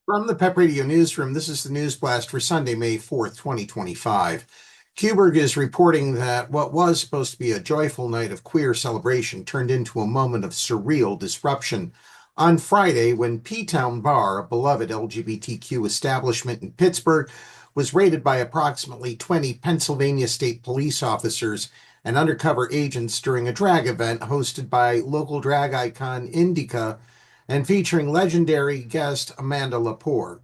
From the PEP Radio Newsroom, this is the News Blast for Sunday, May 4th, 2025. Qburgh is reporting that what was supposed to be a joyful night of queer celebration turned into a moment of surreal disruption. On Friday, when P-Town Bar, a beloved LGBTQ establishment in Pittsburgh, was raided by approximately 20 Pennsylvania state police officers and undercover agents during a drag event hosted by local drag icon Indica and featuring legendary guest Amanda Lepore.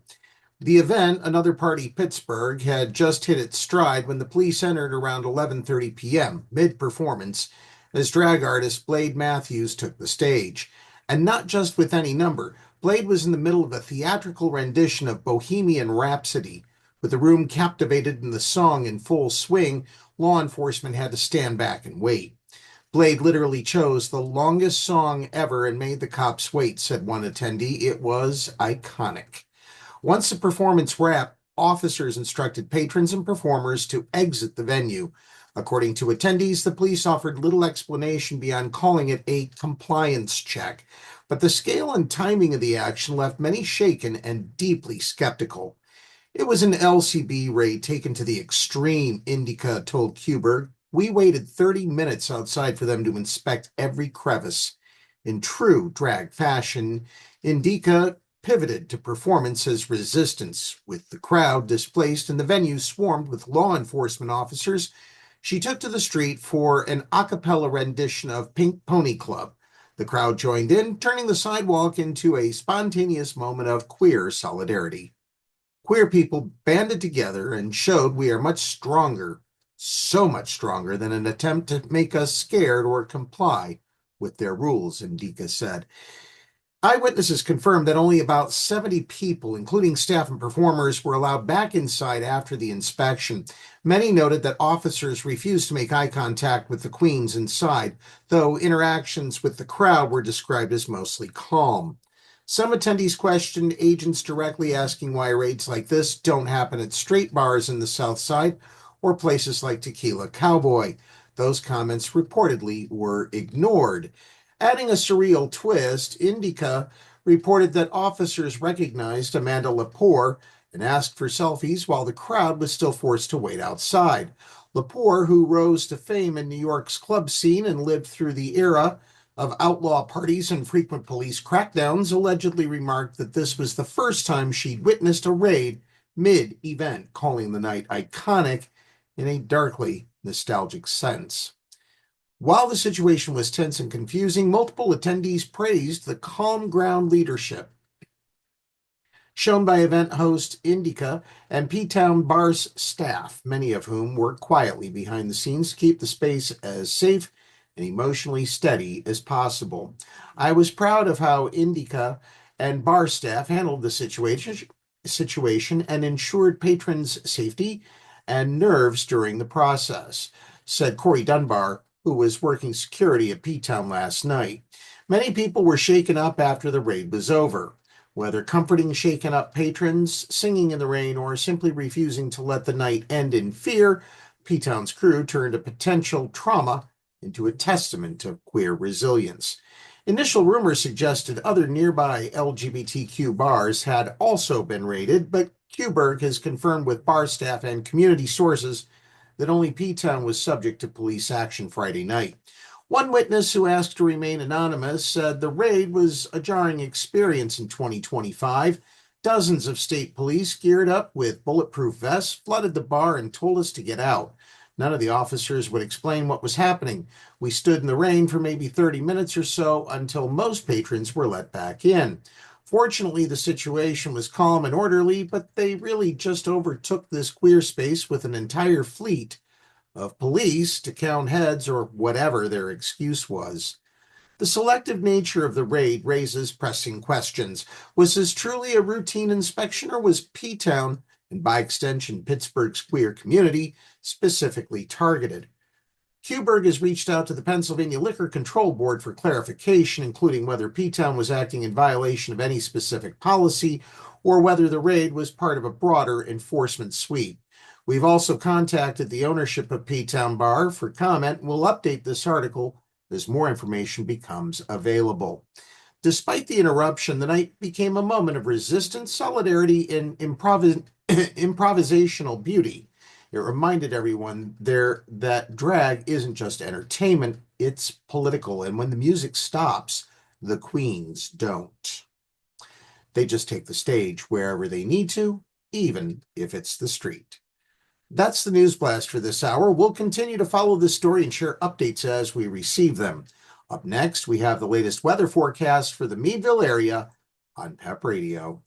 The event, Another Party Pittsburgh, had just hit its stride when the police entered around 11:30 p.m., mid-performance, as drag artist Blade Matthews took the stage. And not just with any number. Blade was in the middle of a theatrical rendition of Bohemian Rhapsody. With the room captivated and the song in full swing, law enforcement had to stand back and wait. Blade literally chose the longest song ever and made the cops wait, said one attendee. It was iconic. Once the performance wrapped, officers instructed patrons and performers to exit the venue. According to attendees, the police offered little explanation beyond calling it a compliance check. But the scale and timing of the action left many shaken and deeply skeptical. It was an LCB raid taken to the extreme, Indica told Qburgh. We waited 30 minutes outside for them to inspect every crevice. In true drag fashion, Indica pivoted to performance as resistance. With the crowd displaced and the venue swarmed with law enforcement officers, she took to the street for an a cappella rendition of Pink Pony Club. The crowd joined in, turning the sidewalk into a spontaneous moment of queer solidarity. Queer people banded together and showed we are much stronger, so much stronger than an attempt to make us scared or comply with their rules, Indica said. Eyewitnesses confirmed that only about 70 people, including staff and performers, were allowed back inside after the inspection. Many noted that officers refused to make eye contact with the queens inside, though interactions with the crowd were described as mostly calm. Some attendees questioned agents directly, asking why raids like this don't happen at straight bars in the South Side or places like Tequila Cowboy. Those comments reportedly were ignored. Adding a surreal twist, Indica reported that officers recognized Amanda Lepore and asked for selfies while the crowd was still forced to wait outside. Lepore, who rose to fame in New York's club scene and lived through the era of outlaw parties and frequent police crackdowns, allegedly remarked that this was the first time she'd witnessed a raid mid-event, calling the night iconic in a darkly nostalgic sense. While the situation was tense and confusing, multiple attendees praised the calm ground leadership shown by event host Indica and P-Town Bar's staff, many of whom worked quietly behind the scenes to keep the space as safe and emotionally steady as possible. I was proud of how Indica and bar staff handled the situation and ensured patrons' safety and nerves during the process, said Corey Dunbar, who was working security at P-Town last night. Many people were shaken up after the raid was over. Whether comforting shaken up patrons, singing in the rain, or simply refusing to let the night end in fear, P-Town's crew turned a potential trauma into a testament to queer resilience. Initial rumors suggested other nearby LGBTQ bars had also been raided, but Qburgh has confirmed with bar staff and community sources that only P-Town was subject to police action Friday night. One witness who asked to remain anonymous said the raid was a jarring experience in 2025. Dozens of state police geared up with bulletproof vests flooded the bar and told us to get out. None of the officers would explain what was happening. We stood in the rain for maybe 30 minutes or so until most patrons were let back in. Fortunately, the situation was calm and orderly, but they really just overtook this queer space with an entire fleet of police to count heads or whatever their excuse was. The selective nature of the raid raises pressing questions. Was this truly a routine inspection, or was P-Town, and by extension Pittsburgh's queer community, specifically targeted? Qburgh has reached out to the Pennsylvania Liquor Control Board for clarification, including whether P-Town was acting in violation of any specific policy or whether the raid was part of a broader enforcement sweep. We've also contacted the ownership of P-Town Bar for comment, and we'll update this article as more information becomes available. Despite the interruption, the night became a moment of resistance, solidarity, and improvisational beauty. It reminded everyone there that drag isn't just entertainment, it's political. And when the music stops, the queens don't. They just take the stage wherever they need to, even if it's the street. That's the News Blast for this hour. We'll continue to follow this story and share updates as we receive them. Up next, we have the latest weather forecast for the Meadville area on PEP Radio.